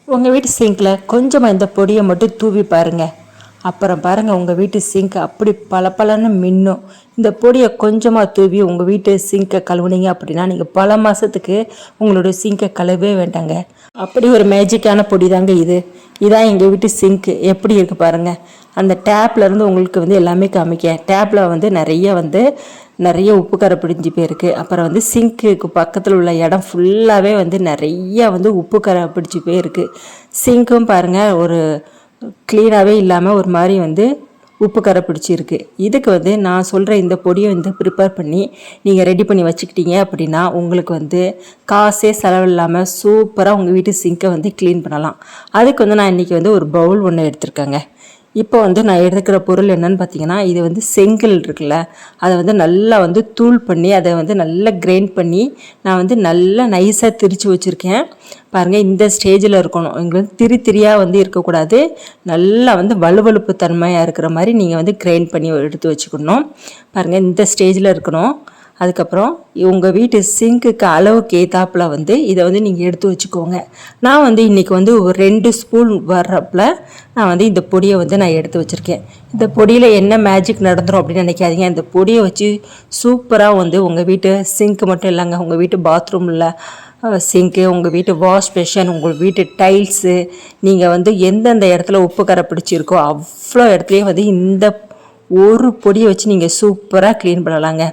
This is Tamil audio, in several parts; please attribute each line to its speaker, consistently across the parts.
Speaker 1: உங்கள் வீட்டு சிங்கில் கொஞ்சமாக இந்த பொடியை மட்டும் தூவி பாருங்கள். அப்புறம் பாருங்கள், உங்கள் வீட்டு சிங்க் அப்படி பளபளன்னு மின்னும். இந்த பொடியை கொஞ்சமாக தூவி உங்கள் வீட்டு சிங்கை கழுவுனீங்க அப்படின்னா நீங்கள் பல மாதத்துக்கு உங்களோட சிங்கை கழுவே வேண்டாங்க. அப்படி ஒரு மேஜிக்கான பொடி தாங்க இது. இதான் எங்கள் வீட்டு சிங்க்கு எப்படி இருக்குது பாருங்கள். அந்த டேப்லேருந்து உங்களுக்கு வந்து எல்லாமே காமிக்க. டேப்பில் நிறைய உப்பு கரை பிடிஞ்சி போயிருக்கு. அப்புறம் சிங்க்குக்கு பக்கத்தில் உள்ள இடம் ஃபுல்லாகவே நிறைய உப்பு கரை பிடிச்சி போயிருக்கு. சிங்க்கும் பாருங்கள் ஒரு க்ளீனாகவே இல்லாமல் ஒரு மாதிரி உப்பு கரை பிடிச்சிருக்கு. இதுக்கு நான் சொல்கிற இந்த பொடியை ப்ரிப்பேர் பண்ணி நீங்கள் ரெடி பண்ணி வச்சுக்கிட்டீங்க அப்படின்னா உங்களுக்கு காசே செலவில்லாமல் சூப்பராக உங்கள் வீட்டு சிங்கை க்ளீன் பண்ணலாம். அதுக்கு நான் இன்றைக்கி ஒரு பவுல் ஒன்று எடுத்திருக்கேங்க. இப்போ நான் எடுத்துக்கிற பொருள் என்னன்னு பார்த்தீங்கன்னா, இது செங்கல் இருக்குல்ல, அதை நல்லா தூள் பண்ணி அதை நல்லா கிரைண்ட் பண்ணி நான் நல்லா நைஸாக திரித்து வச்சுருக்கேன். பாருங்கள், இந்த ஸ்டேஜில் இருக்கணும். உங்களுக்கு திரியாக இருக்கக்கூடாது. நல்லா வலுவழுப்பு தன்மையாக இருக்கிற மாதிரி நீங்கள் கிரைண்ட் பண்ணி எடுத்து வச்சுக்கணும். பாருங்கள், இந்த ஸ்டேஜில் இருக்கணும். அதுக்கப்புறம் உங்கள் வீட்டு சிங்க்குக்கு அளவுக்கு ஏற்றாப்பில் இதை நீங்கள் எடுத்து வச்சுக்கோங்க. நான் இன்றைக்கி ஒரு 2 ஸ்பூன் வர்றப்பில் நான் இந்த பொடியை நான் எடுத்து வச்சுருக்கேன். இந்த பொடியில் என்ன மேஜிக் நடந்துடும் அப்படின்னு நினைக்காதீங்க. இந்த பொடியை வச்சு சூப்பராக உங்கள் வீட்டு சிங்க்கு மட்டும் இல்லைங்க, உங்கள் வீட்டு பாத்ரூமில் சிங்க்கு, உங்கள் வீட்டு வாஷ் பேஷன், உங்கள் வீட்டு டைல்ஸு, நீங்கள் எந்தெந்த இடத்துல உப்பு கரை பிடிச்சிருக்கோ அவ்வளோ இடத்துலையும் இந்த ஒரு பொடியை வச்சு நீங்கள் சூப்பராக க்ளீன் பண்ணலாங்க.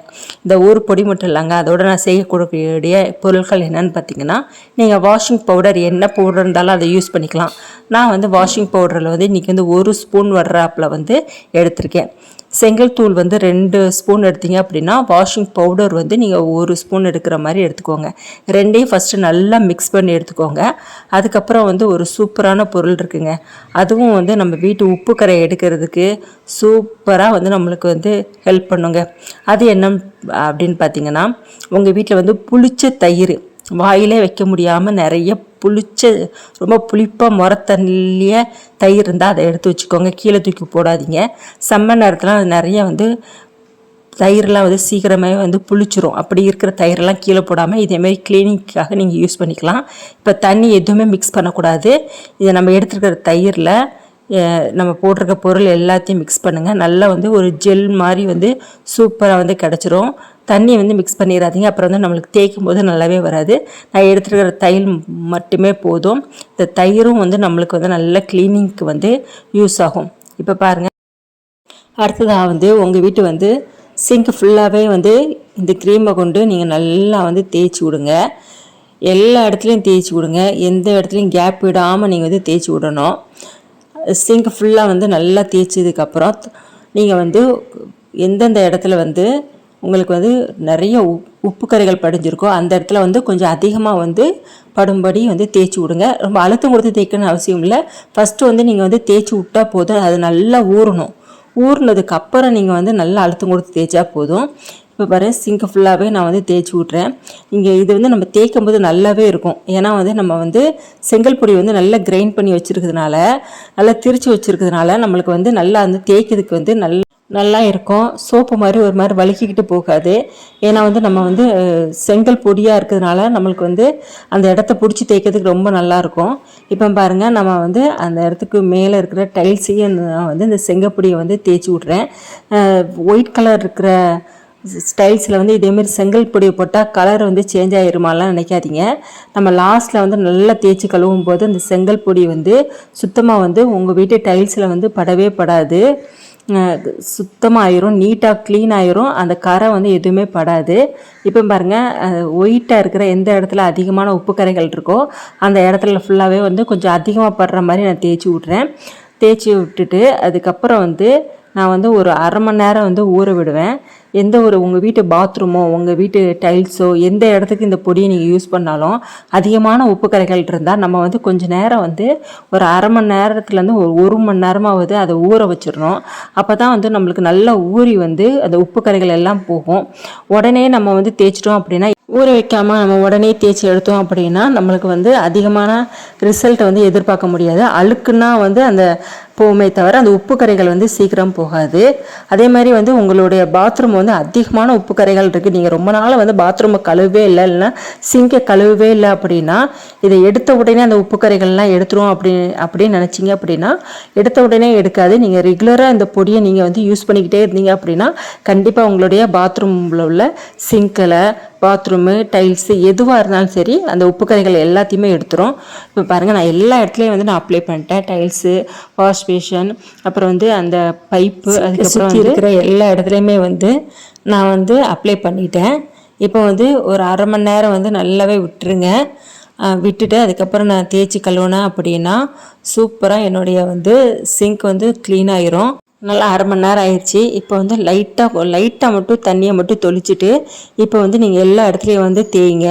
Speaker 1: இந்த ஒரு பொடி மட்டும் இல்லைங்க, அதோட நான் செய்யக்கூடிய பொருட்கள் என்னென்னு பார்த்தீங்கன்னா, நீங்கள் வாஷிங் பவுடர் என்ன பவுடர் இருந்தாலும் அதை யூஸ் பண்ணிக்கலாம். நான் வாஷிங் பவுடரில் இன்றைக்கி 1 ஸ்பூன் வர்றாப்பில் எடுத்திருக்கேன். செங்கல் தூள் 2 ஸ்பூன் எடுத்தீங்க அப்படின்னா வாஷிங் பவுடர் நீங்கள் 1 ஸ்பூன் எடுக்கிற மாதிரி எடுத்துக்கோங்க. ரெண்டையும் ஃபஸ்ட்டு நல்லா மிக்ஸ் பண்ணி எடுத்துக்கோங்க. அதுக்கப்புறம் ஒரு சூப்பரான பொருள் இருக்குங்க. அதுவும் நம்ம வீட்டு உப்பு கரை எடுக்கிறதுக்கு சூப்பராக நம்மளுக்கு ஹெல்ப் பண்ணுங்க. அது என்ன அப்படின்னு பார்த்தீங்கன்னா, உங்கள் வீட்டில் புளிச்ச தயிர் வாயிலே வைக்க முடியாமல் நிறைய ரொம்ப புளிப்பாக முறத்தண்ணிலேயே தயிர் இருந்தால் அதை எடுத்து வச்சுக்கோங்க. கீழே தூக்கி போடாதீங்க. செம்ம நேரத்தில் அது நிறைய தயிரெலாம் சீக்கிரமாகவே புளிச்சிரும். அப்படி இருக்கிற தயிரெல்லாம் கீழே போடாமல் இதேமாரி கிளீனிங்காக நீங்கள் யூஸ் பண்ணிக்கலாம். இப்போ தண்ணி எதுவுமே மிக்ஸ் பண்ணக்கூடாது. இதை நம்ம எடுத்துருக்கிற தயிரில் நம்ம போட்டிருக்க பொருள் எல்லாத்தையும் மிக்ஸ் பண்ணுங்கள். நல்லா ஒரு ஜெல் மாதிரி சூப்பராக கிடச்சிரும். தண்ணி மிக்ஸ் பண்ணிடாதீங்க. அப்புறம் நம்மளுக்கு தேய்க்கும் போது நல்லாவே வராது. நான் எடுத்துருக்கிற தயிர் மட்டுமே போதும். இந்த தயிரும் நம்மளுக்கு நல்ல க்ளீனிங்க்கு யூஸ் ஆகும். இப்போ பாருங்கள், அடுத்ததாக உங்கள் வீட்டு சிங்க் ஃபுல்லாகவே இந்த க்ரீமை கொண்டு நீங்கள் நல்லா தேய்ச்சி விடுங்க. எல்லா இடத்துலையும் தேய்ச்சி விடுங்க. எந்த இடத்துலையும் கேப் விடாமல் நீங்கள் தேய்ச்சி விடணும். சிங்க் ஃபுல்லாக நல்லா தேய்ச்சதுக்கப்புறம் நீங்கள் எந்தெந்த இடத்துல உங்களுக்கு நிறைய உப்பு கரைகள் படிஞ்சிருக்கோ அந்த இடத்துல கொஞ்சம் அதிகமாக படும்படி தேய்ச்சி விடுங்க. ரொம்ப அழுத்தம் கொடுத்து தேய்க்கணும்னு அவசியம் இல்லை. ஃபஸ்ட்டு நீங்கள் தேய்ச்சி விட்டால் போதும். அது நல்லா ஊறணும். ஊறினதுக்கு அப்புறம் நீங்கள் நல்லா அழுத்தம் கொடுத்து தேய்ச்சா போதும். இப்போ பாரு, சிங்க் ஃபுல்லாகவே நான் தேய்ச்சி விட்றேன். இங்கே இது நம்ம தேய்க்கும் போது நல்லாவே இருக்கும். ஏன்னா நம்ம செங்கல் பொடி நல்லா கிரைண்ட் பண்ணி வச்சுருக்கிறதுனால, நல்லா திரிச்சு வச்சுருக்கிறதுனால நம்மளுக்கு நல்லா தேய்க்கிறதுக்கு நல்லா இருக்கும். சோப்பு மாதிரி ஒரு மாதிரி வலிக்கிக்கிட்டு போகாது. ஏன்னா நம்ம செங்கல் பொடியாக இருக்கிறதுனால நம்மளுக்கு அந்த இடத்த பிடிச்சி தேய்க்கிறதுக்கு ரொம்ப நல்லாயிருக்கும். இப்போ பாருங்கள், நம்ம அந்த இடத்துக்கு மேலே இருக்கிற டைல்ஸையும் நான் இந்த செங்கப்பொடியை தேய்ச்சி விட்றேன். ஒயிட் கலர் இருக்கிற ஸ்டைல்ஸில் இதேமாரி செங்கல் பொடியை போட்டால் கலர் சேஞ்ச் ஆகிருமாலாம் நினைக்காதீங்க. நம்ம லாஸ்ட்டில் நல்லா தேய்ச்சி கழுவும் போது அந்த செங்கல் பொடி சுத்தமாக உங்கள் வீட்டு டைல்ஸில் படவே படாது. சுத்தமாக ஆயிரும், நீட்டாக க்ளீன் ஆயிரும். அந்த கரை எதுவுமே படாது. இப்போ பாருங்கள், ஒயிட்டாக இருக்கிற எந்த இடத்துல அதிகமான உப்பு கரைகள் இருக்கோ அந்த இடத்துல ஃபுல்லாகவே கொஞ்சம் அதிகமாக படுற மாதிரி நான் தேய்ச்சி விட்றேன். தேய்ச்சி விட்டுட்டு அதுக்கப்புறம் நான் ஒரு அரை மணி நேரம் ஊற விடுவேன். உங்கள் வீட்டு பாத்ரூமோ உங்கள் வீட்டு டைல்ஸோ எந்த இடத்துக்கு இந்த பொடியை நீங்கள் யூஸ் பண்ணாலும் அதிகமான உப்பு கரைகள் இருந்தால் நம்ம கொஞ்சம் நேரம் ஒரு அரை மணி நேரத்துலேருந்து ஒரு மணி நேரமாவது அதை ஊற வச்சிடணும். அப்போ தான் நம்மளுக்கு நல்லா ஊறி அந்த உப்பு கரைகள் எல்லாம் போகும். உடனே நம்ம தேய்ச்சிட்டோம் அப்படின்னா, ஊற வைக்காமல் நம்ம உடனே தேய்ச்சி எடுத்தோம் அப்படின்னா நம்மளுக்கு அதிகமான ரிசல்ட்டை எதிர்பார்க்க முடியாது. அழுக்குன்னா அந்த போகுமே தவிர அந்த உப்பு கரைகள் வந்து சீக்கிரம் போகாது. அதே மாதிரி வந்து உங்களுடைய பாத்ரூம் வந்து அதிகமான உப்பு கரைகள் இருக்குது, நீங்கள் ரொம்ப நாள் வந்து பாத்ரூமை கழுவே இல்லை, இல்லைன்னா சிங்கை கழுவே இல்லை அப்படின்னா இதை எடுத்த உடனே அந்த உப்பு கரைகள்லாம் எடுத்துரும் அப்படின்னு நினச்சிங்க அப்படின்னா எடுத்த உடனே எடுக்காது. நீங்கள் ரெகுலராக இந்த பொடியை நீங்கள் வந்து யூஸ் பண்ணிக்கிட்டே இருந்தீங்க அப்படின்னா கண்டிப்பாக உங்களுடைய பாத்ரூமில் உள்ள சிங்கில், பாத்ரூமு, டைல்ஸு எதுவாக இருந்தாலும் சரி அந்த உப்பு கரைகள் எல்லாத்தையுமே எடுத்துரும். இப்போ பாருங்கள், நான் எல்லா இடத்துலையும் வந்து நான் அப்ளை பண்ணிட்டேன். டைல்ஸு, வாஷ் பேஷன், அப்புறம் வந்து அந்த பைப்பு, அதுக்கப்புறம் வந்து இருக்கிற எல்லா இடத்துலையுமே வந்து நான் வந்து அப்ளை பண்ணிட்டேன். இப்போ வந்து ஒரு அரை மணி நேரம் வந்து நல்லாவே விட்டுருங்க. விட்டுட்டு அதுக்கப்புறம் நான் தேய்ச்சி கழுவுனேன் அப்படின்னா சூப்பராக என்னுடைய வந்து சிங்க் வந்து க்ளீன் ஆயிரும். நல்லா அரை மணி நேரம் ஆயிடுச்சு. இப்போ வந்து லைட்டாக மட்டும் தண்ணியை மட்டும் தொளிச்சுட்டு இப்போ வந்து நீங்கள் எல்லா இடத்துலையும் வந்து தேய்ங்க.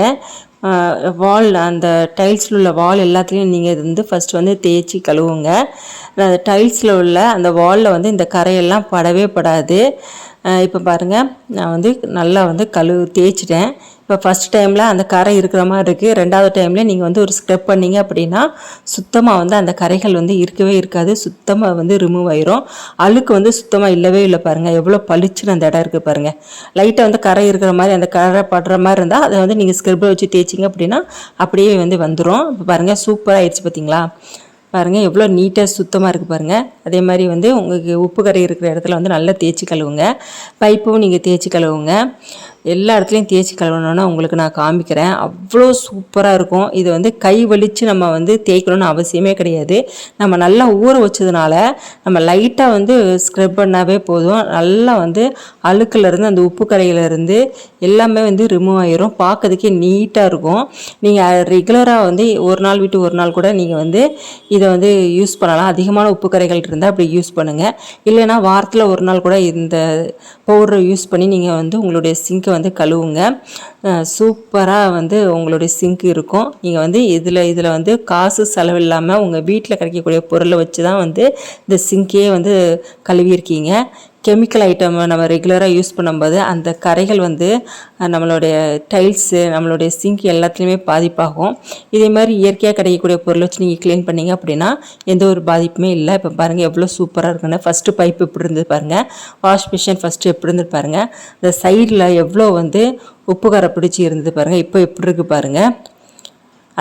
Speaker 1: வால், அந்த டைல்ஸில் உள்ள வால் எல்லாத்துலேயும் நீங்கள் இது வந்து ஃபஸ்ட் வந்து தேய்ச்சி கழுவுங்க. அந்த டைல்ஸில் உள்ள அந்த வாலில் வந்து இந்த கரையெல்லாம் படவே படாது. இப்போ பாருங்கள், நான் வந்து நல்லா வந்து தேய்ச்சிட்டேன். இப்போ ஃபஸ்ட் டைமில் அந்த கரை இருக்கிற மாதிரி இருக்குது. ரெண்டாவது டைமில் நீங்கள் வந்து ஒரு ஸ்க்ரப் பண்ணிங்க அப்படின்னா சுத்தமாக வந்து அந்த கரைகள் வந்து இருக்கவே இருக்காது, சுத்தமாக வந்து ரிமூவ் ஆயிரும். அழுக்கு வந்து சுத்தமாக இல்லவே இல்லை. பாருங்கள் எவ்வளோ பளிச்சுன்னு அந்த இடம் இருக்குது பாருங்கள். லைட்டாக வந்து கரை இருக்கிற மாதிரி, அந்த கரை படுற மாதிரி இருந்தால் அதை வந்து நீங்கள் ஸ்க்ரப்பை வச்சு தேய்ச்சிங்க அப்படின்னா அப்படியே வந்து வந்துடும். இப்போ பாருங்கள், சூப்பராக ஆயிடுச்சு பார்த்தீங்களா? பாருங்கள் எவ்வளோ நீட்டாக சுத்தமாக இருக்குது பாருங்கள். அதே மாதிரி வந்து உங்களுக்கு உப்பு கரை இருக்கிற இடத்துல வந்து நல்லா தேய்ச்சி கழுவுங்க. பைப்பும் நீங்கள் தேய்ச்சி கழுவுங்க. எல்லா இடத்துலையும் தேய்ச்சி கழுவணுன்னா உங்களுக்கு நான் காமிக்கிறேன். அவ்வளோ சூப்பராக இருக்கும். இது வந்து கை வலித்து நம்ம வந்து தேய்க்கணும்னு அவசியமே கிடையாது. நம்ம நல்லா ஊற வச்சதுனால நம்ம லைட்டாக வந்து ஸ்க்ரப் பண்ணாவே போதும். நல்லா வந்து அழுக்குலேருந்து, அந்த உப்பு கரையிலேருந்து எல்லாமே வந்து ரிமூவ் ஆகிரும். பார்க்கறதுக்கே நீட்டாக இருக்கும். நீங்கள் ரெகுலராக வந்து ஒரு நாள் விட்டு ஒரு நாள் கூட நீங்கள் வந்து இதை வந்து யூஸ் பண்ணலாம். அதிகமான உப்பு கரைகள் இருந்தால் அப்படி யூஸ் பண்ணுங்கள். இல்லைன்னா வாரத்தில் ஒரு நாள் கூட இந்த பவுடரை யூஸ் பண்ணி நீங்கள் வந்து உங்களுடைய சிங்கை வந்து கழுவுங்க. சூப்பராக வந்து உங்களுடைய சிங்க் இருக்கும். நீங்கள் வந்து இதில் வந்து காசு செலவில்லாமல் உங்கள் வீட்டில் கிடைக்கக்கூடிய பொருளை வச்சு தான் வந்து இந்த சிங்கையே வந்து கழுவியிருக்கீங்க. கெமிக்கல் ஐட்டம் நம்ம ரெகுலராக யூஸ் பண்ணும்போது அந்த கரைகள் வந்து நம்மளுடைய டைல்ஸு, நம்மளுடைய சிங்க் எல்லாத்துலேயுமே பாதிப்பாகும். இதே மாதிரி இயற்கையாக கிடைக்கக்கூடிய பொருளை வச்சு நீங்கள் க்ளீன் பண்ணிங்க அப்படின்னா எந்த ஒரு பாதிப்புமே இல்லை. இப்போ பாருங்கள் எவ்வளோ சூப்பராக இருக்குன்னு. ஃபஸ்ட்டு பைப் எப்படி இருந்தது பாருங்கள், வாஷ் மிஷின் ஃபஸ்ட்டு எப்படி இருந்தது பாருங்கள், இந்த சைடில் எவ்வளோ வந்து உப்பு கரை பிடிச்சி இருந்தது பாருங்கள், இப்போ எப்படி இருக்குது பாருங்கள்.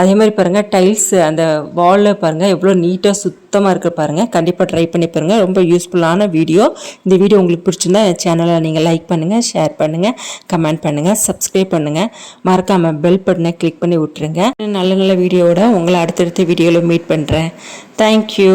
Speaker 1: அதே மாதிரி பாருங்கள், டைல்ஸு அந்த வாலில் பாருங்கள் எவ்வளோ நீட்டாக சுத்தமாக இருக்க பாருங்கள். கண்டிப்பாக ட்ரை பண்ணி பாருங்கள். ரொம்ப யூஸ்ஃபுல்லான வீடியோ. இந்த வீடியோ உங்களுக்கு பிடிச்சிருந்தா என் சேனலை நீங்கள் லைக் பண்ணுங்கள், ஷேர் பண்ணுங்கள், கமெண்ட் பண்ணுங்கள், சப்ஸ்கிரைப் பண்ணுங்கள். மறக்காமல் பெல் பட்டனை கிளிக் பண்ணி விட்டுருங்க. நல்ல நல்ல வீடியோவோட உங்களை அடுத்தடுத்த வீடியோவில் மீட் பண்ணுறேன். தேங்க்யூ.